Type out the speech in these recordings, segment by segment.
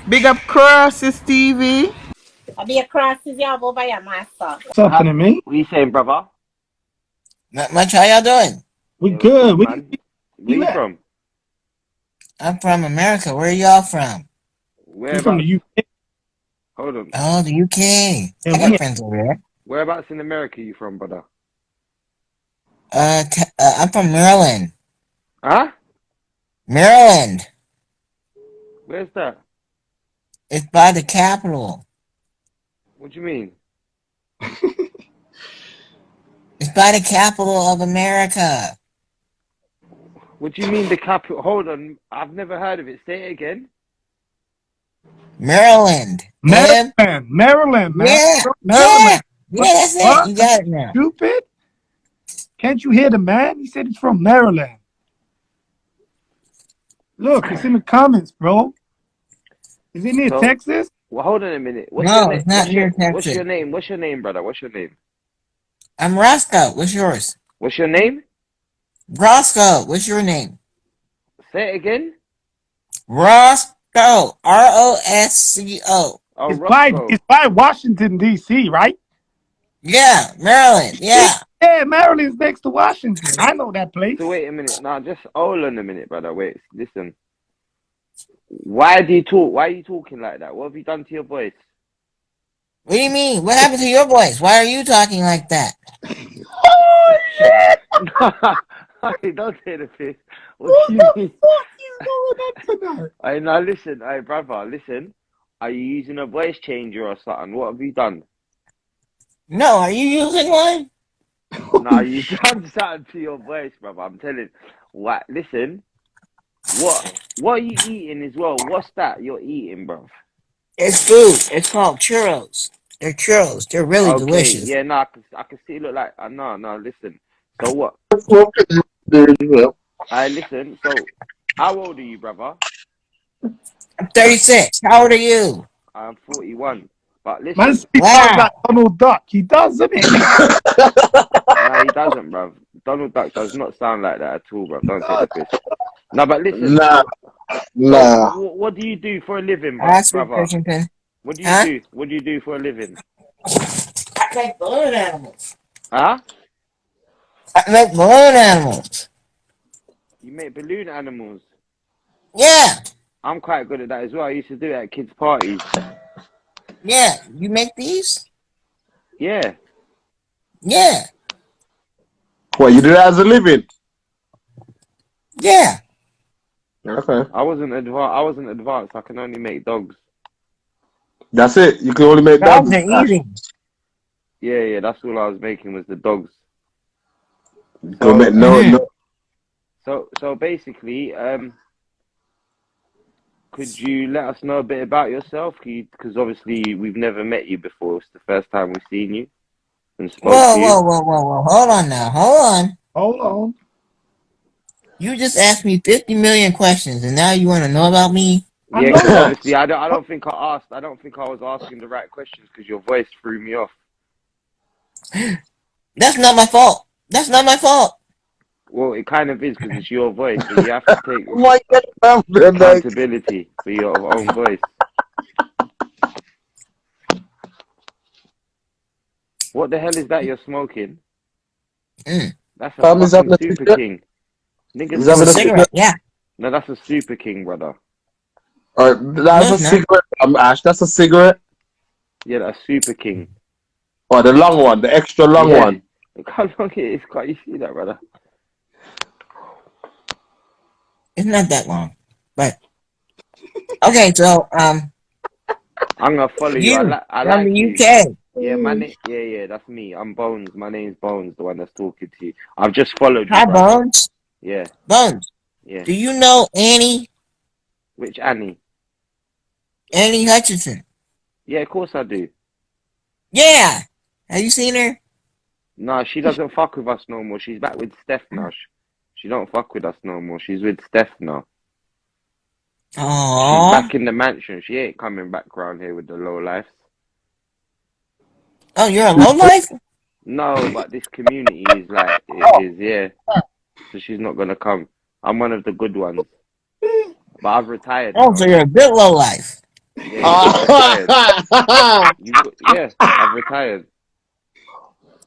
Big up Crosses TV. I'll be across his job over your master. What's happening, me? What you saying, brother? Not much. How y'all doing? We Yeah, what's good. good, Where man? Where you you at? from? I'm from America. Where are y'all from? We from the Whereabouts? UK. Hold on. Oh, the UK. Yeah, I got we friends over there. Whereabouts in America you from, brother? I'm from Maryland. Huh? Maryland. Where's that? It's by the capital. What do you mean? It's by the capital of America. What do you mean the capital? Hold on. I've never heard of it. Say it again. Maryland. M. Maryland, man. Yeah. Maryland. Yeah. Yeah, that's it. What? You got it now. Stupid? Can't you hear the man? He said he's from Maryland. Look, it's in the comments, bro. Is it near So, Texas? well, hold on a minute. What's No, your name? it's not near What's Texas. your name? What's your name, brother? What's your name? I'm Roscoe. What's yours? What's your name? Roscoe. What's your name? Say it again. Roscoe. Rosco. Oh, It's Roscoe. by Washington, D.C., right? Yeah, Maryland. Yeah. Yeah, Maryland's next to Washington. I know that place. So wait a minute. Now, just hold on a minute, brother. Wait. Listen. Why do you talk? Why are you talking like that? What have you done to your voice? What do you mean? What happened to your voice? Why are you talking like that? Oh, shit! Hey, don't say the piss. What do you mean? Fuck you going on tonight? Hey, now listen, hey brother, listen. Are you using a voice changer or something? What have you done? No, are you using one? Nah, you done something to your voice, brother. I'm telling. What? Listen. What are you eating as well? What's that you're eating, bro? It's food. It's called churros. They're churros. They're really Okay, delicious. yeah, no, I can see it look like. No, listen. So what? I listen. So, how old are you, brother? I'm 36. How old are you? I'm 41. But Man, listen, he sounds Wow. like Donald Duck. He does, doesn't he? no, he doesn't, bro. Donald Duck does not sound like that at all, bro. Don't take the piss. No, but listen. Nah, So, nah. what do you do for a living, Ashford brother? Christensen. What do you Huh? do? What do you do for a living? I make balloon animals. Huh? I make balloon animals. You make balloon animals. Yeah. I'm quite good at that as well. I used to do it at kids' parties. Yeah. You make these? Yeah. Yeah. What, you do that as a living? Yeah. Okay. I wasn't advanced. I can only make dogs. That's it. You can only make Dogs dogs. are easy. Yeah. That's all I was making was the dogs. You can So, make no. so basically, could you let us know a bit about yourself? Because obviously we've never met you before. It's the first time we've seen you and spoke Whoa, to you. whoa, whoa, whoa, whoa. Hold on now. Hold on. Hold on. You just asked me 50 million questions and now you want to know about me? I Yeah, know because that. obviously I don't think I don't think I was asking the right questions because your voice threw me off. That's not my fault. That's not my fault. Well, it kind of is because it's your voice, so you have to take Oh my God, man, like, accountability for your own voice. What the hell is that you're smoking? Mm. That's a fam is fucking having a Super cigarette. King. Niggas He's It's a having a smoke it. cigarette. cigarette. Yeah. No, that's a Super King, brother. That's No, a it's not. cigarette. Ash, that's a cigarette. Yeah, that's Super King. Or the long one, the extra long Yeah. one. Look how long it is. Can't you see that, brother? It's not that long. But okay, so I'm gonna follow you. you I from like the you. UK. Yeah, yeah, that's me. I'm Bones. My name's Bones, the one that's talking to you. I've just followed you, Hi brother. Bones. Yeah, Bones. yeah. Do you know Annie? Which Annie? Annie Hutchinson. Yeah, of course I do. Yeah. Have you seen her? No, she doesn't fuck with us no more. She's back with Steph now. She don't fuck with us no more. She's with Steph now. She's Aww. back in the mansion. She ain't coming back round here with the low lives. Oh, you're a lowlife? No, but this community is like it is, yeah. So she's not gonna come. I'm one of the good ones. But I've retired Oh, now. so you're a good lowlife. Yeah, I've retired.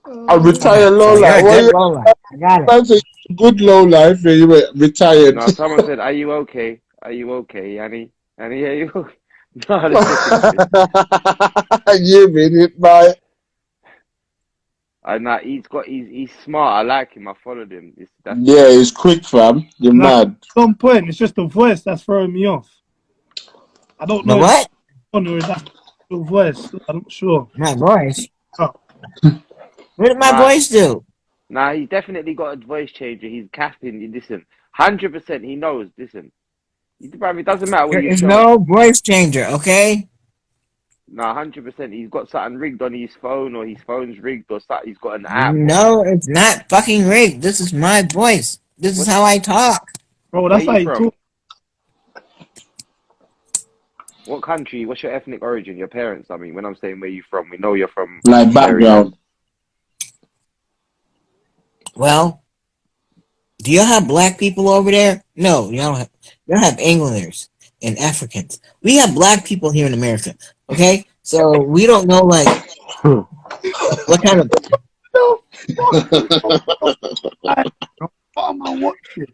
I'm retired low So you're life. a What good you low life. I got it. that's a good low life and you were retired. No, someone said, "Are you okay? Are you okay, Yanni? Yanni, are you okay?" No, they're joking. You made it, boy. Nah, he's smart. I like him. I followed him. That's Yeah, it's quick, fam. You're Like, mad. at some point, it's just the voice that's throwing me off. I don't The know if what? it's on or if that's the voice. I'm not sure. My voice. Oh. What did my Nah. voice do? Nah, he's definitely got a voice changer. He's capping. Listen, 100%. He knows. Listen, it doesn't matter what There you is show. no voice changer, okay? Nah, 100%. He's got something rigged on his phone, or his phone's rigged, or something. He's got an app. No, it's not fucking rigged. This is my voice. This is how I talk. Bro, that's Where how you you from? talk. What country? What's your ethnic origin? Your parents? I mean, when I'm saying where you from, we know you're from. Like background. Well, do y'all have black people over there? No, y'all don't have. Y'all have Englanders and Africans. We have black people here in America. Okay, so we don't know like what kind of. What am I watching?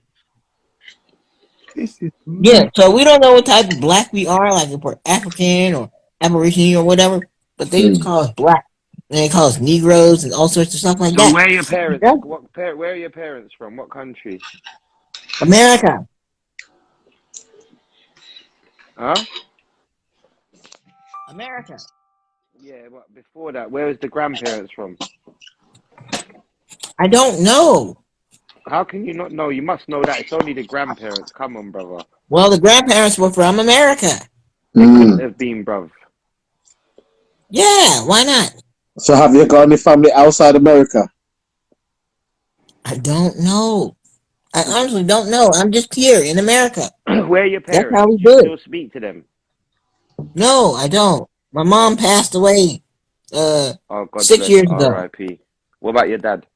This is Yeah, so we don't know what type of black we are, like if we're African or Aborigine or whatever. But they just call us black, and they call us Negroes and all sorts of stuff like So that. where are your parents? Yeah. Where are your parents from? What country? America. Huh? America. Yeah, but before that, where is the grandparents from? I don't know. How can you not know? You must know that. It's only the grandparents. Come on, brother. Well, the grandparents were from America. They couldn't have been, bruv. Yeah, why not? So have you got any family outside America? I don't know. I honestly don't know. I'm just here in America. Where are your parents? That's how we Do you do still it. speak to them? No, I don't. My mom passed away Oh, God 6 bless. years ago. R.I.P. What about your dad?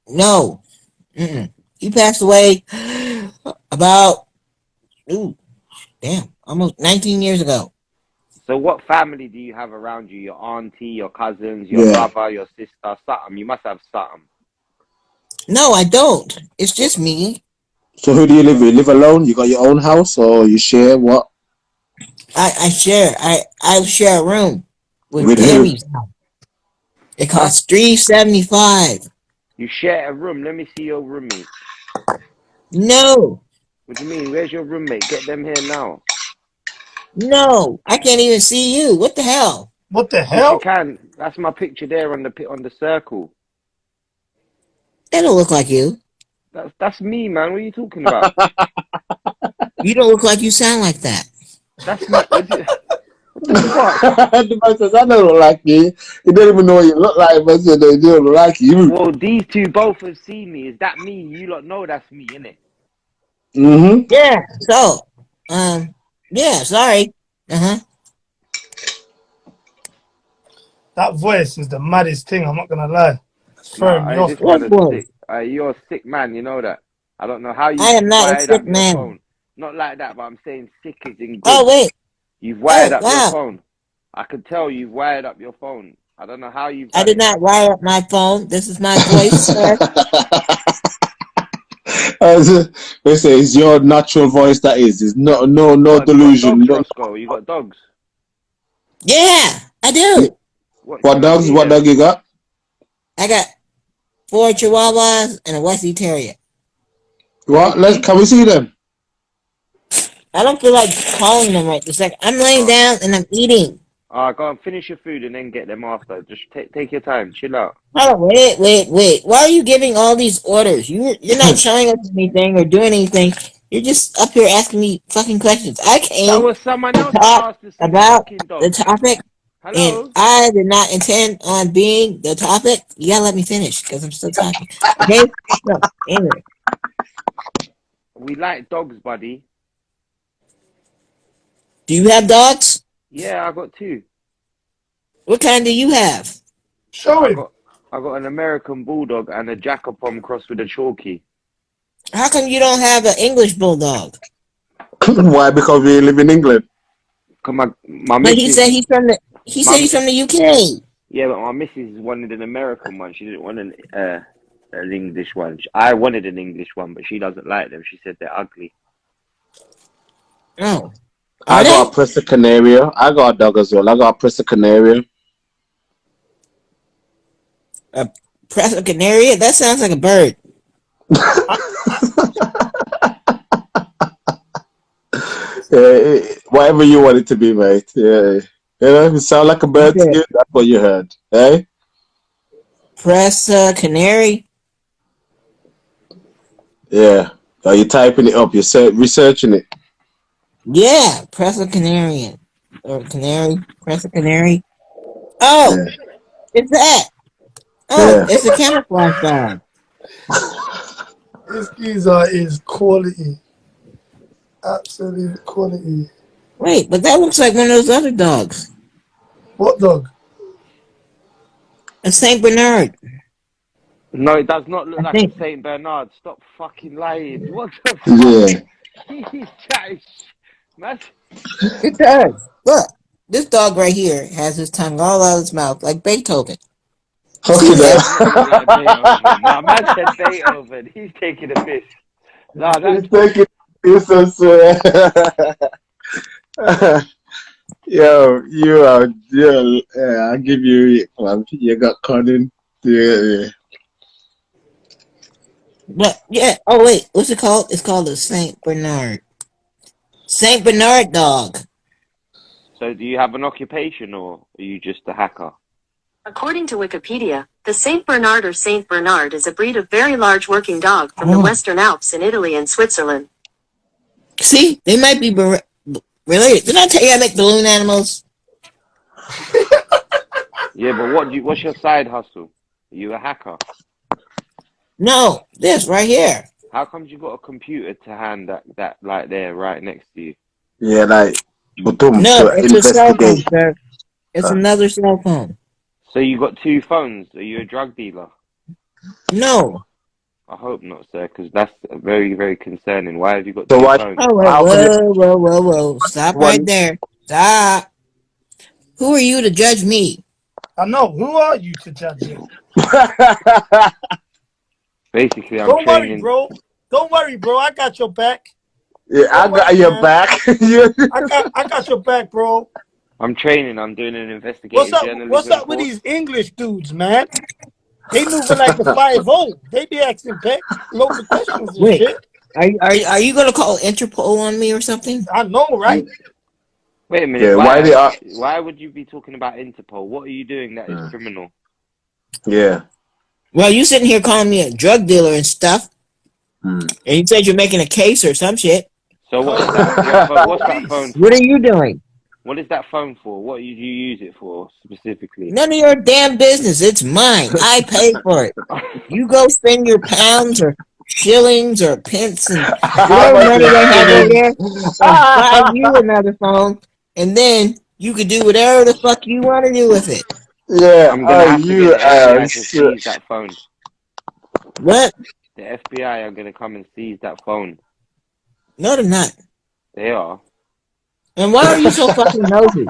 No. Mm-mm. He passed away about, almost 19 years ago. So what family do you have around you? Your auntie, your cousins, your brother, your sister, something. You must have something. No, I don't. It's just me. So who do you live with? Live alone? You got your own house or you share what? I share. I share a room with With who? Tammy's house. It costs $375. You share a room. Let me see your roommate. No. What do you mean? Where's your roommate? Get them here now. No. I can't even see you. What the hell? what the Yes, hell? you can. That's my picture there on the circle. That don't look like you. That's me, man. What are you talking about? You don't look like you sound like that. That's me. What the fuck? The man says, I don't look like you. He don't even know what you look like, but said they don't look like you. Well, these two both have seen me. Is that me? You lot know that's me, innit? Mm-hmm. Yeah. So, yeah. Sorry. That voice is the maddest thing. I'm not gonna lie. It's throwing me off. This man What is voice? sick. You're a sick man, you know that. I don't know how you I am not a wired sick up your man. phone. Not like that, but I'm saying sick is in good. Oh wait. You've wired up your wow. phone. I could tell you've wired up your phone. I don't know how you've I done did it. not wire up my phone. This is my voice, sir. They say it's your natural voice that is. It's no delusion. You got dogs, Roscoe? You got dogs? Yeah, I do. What can I dogs? see What them? dog you got? I got 4 Chihuahuas and a Wesley Terrier. What? Can we see them? I don't feel like calling them right this second. I'm laying down and I'm eating. Go and finish your food and then get them after. Just take your time. Chill out. Oh, wait. Why are you giving all these orders? You're not showing us anything or doing anything. You're just up here asking me fucking questions. I That came was someone to else that talk asked to see the about fucking the dog. topic, Hello? and I did not intend on being the topic. You gotta let me finish because I'm still talking. Okay? So, anyway. We like dogs, buddy. Do you have dogs? Yeah, I got 2. What kind do you have? Show him. I got an American Bulldog and a Jacopom crossed with a Chalky. How come you don't have an English bulldog? Why? Because we live in England. My But he missus, said he's from the. He said he's from the UK. yeah, but my missus wanted an American one. She didn't want an English one. I wanted an English one, but she doesn't like them. She said they're ugly. Oh, I are got they? a Presa Canaria. I got a dog as well. I got a Presa Canaria. A Presa Canaria? That sounds like a bird. Whatever you want it to be, mate. Yeah. You know, if it sound like a bird to you, that's what you heard. Hey? Presa Canary? Yeah. Are you typing it up? You're researching it. Yeah, Presa Canarian. Or Canary? Presa Canary? Oh, Yeah. it's that. Oh, Yeah. it's a camouflage dog. This geezer is quality. Absolute quality. Wait, but that looks like one of those other dogs. What dog? A Saint Bernard. No, it does not look I like think- a Saint Bernard. Stop fucking lying. What the fuck? Yeah. He's chatting man. It does. Look, this dog right here has his tongue all out of his mouth like Beethoven. Fucking hell. Like Beethoven. Nah, man said Beethoven. He's taking a piss. Nah, that's He's taking you so swear. Yo, you are yeah, I'll give you it, man. You got cunning. Yeah. But yeah, oh wait, what's it called? It's called a Saint Bernard. Saint Bernard dog. So do you have an occupation or are you just a hacker? According to Wikipedia, the Saint Bernard or Saint Bernard is a breed of very large working dog from the Oh. Western Alps in Italy and Switzerland. See, they might be related. Didn't I tell you I make balloon animals? Yeah, but what's your side hustle? Are you a hacker? No, this right here. How comes you got a computer to hand that like there right next to you? Yeah, like boom, No, to it's a cell phone, investigate. sir. It's another cell phone. So you got two phones. Are you a drug dealer? No. I hope not, sir, because that's very, very concerning. Why have you got So two what- phones? Oh, How whoa. Stop One- right there. Stop. Who are you to judge me? I know. Who are you to judge it? Basically, I'm Don't worry, training. bro. Don't worry, bro. I got your back. Yeah, I got your man. back. Yeah. I got your back, bro. I'm training. I'm doing an investigative What's up? journalism What's up with course. these English dudes, man? They moving like the 5-0. They be asking local questions and Wait. shit. Are you gonna call Interpol on me or something? I know, right? Wait a minute. Yeah, why would you be talking about Interpol? What are you doing that is criminal? Yeah. Well, you sitting here calling me a drug dealer and stuff, Hmm. and you said you're making a case or some shit. So what is that? What's that phone for? What are you doing? What is that phone for? What do you use it for specifically? None of your damn business. It's mine. I pay for it. You go spend your pounds or shillings or pence and whatever money they have over there and buy you another phone, and then you could do whatever the fuck you want to do with it. Yeah. I'm gonna have to you get the FBI to seize that phone. What? The FBI are gonna come and seize that phone. No, they're not. They are. And why are you so fucking nosy?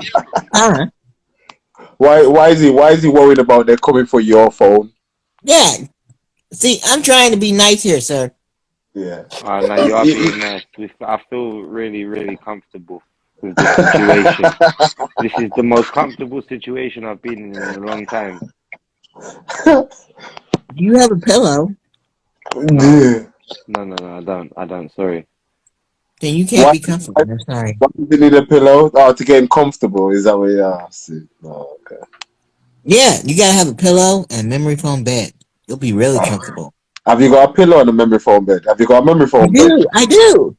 Huh? Why is he worried about them coming for your phone? Yeah. See, I'm trying to be nice here, sir. Yeah. Oh, no, you are being nice. I feel really, really comfortable with this situation. This is the most comfortable situation I've been in a long time. Do you have a pillow? Yeah. No, I don't. Sorry. Then you can't Why- be comfortable. I'm sorry. Why do you need a pillow? Oh, to get comfortable. Is that what you are? Oh, okay. Yeah, you gotta have a pillow and a memory foam bed. You'll be really comfortable. Have you got a pillow and a memory foam bed? Have you got a memory foam bed? I do.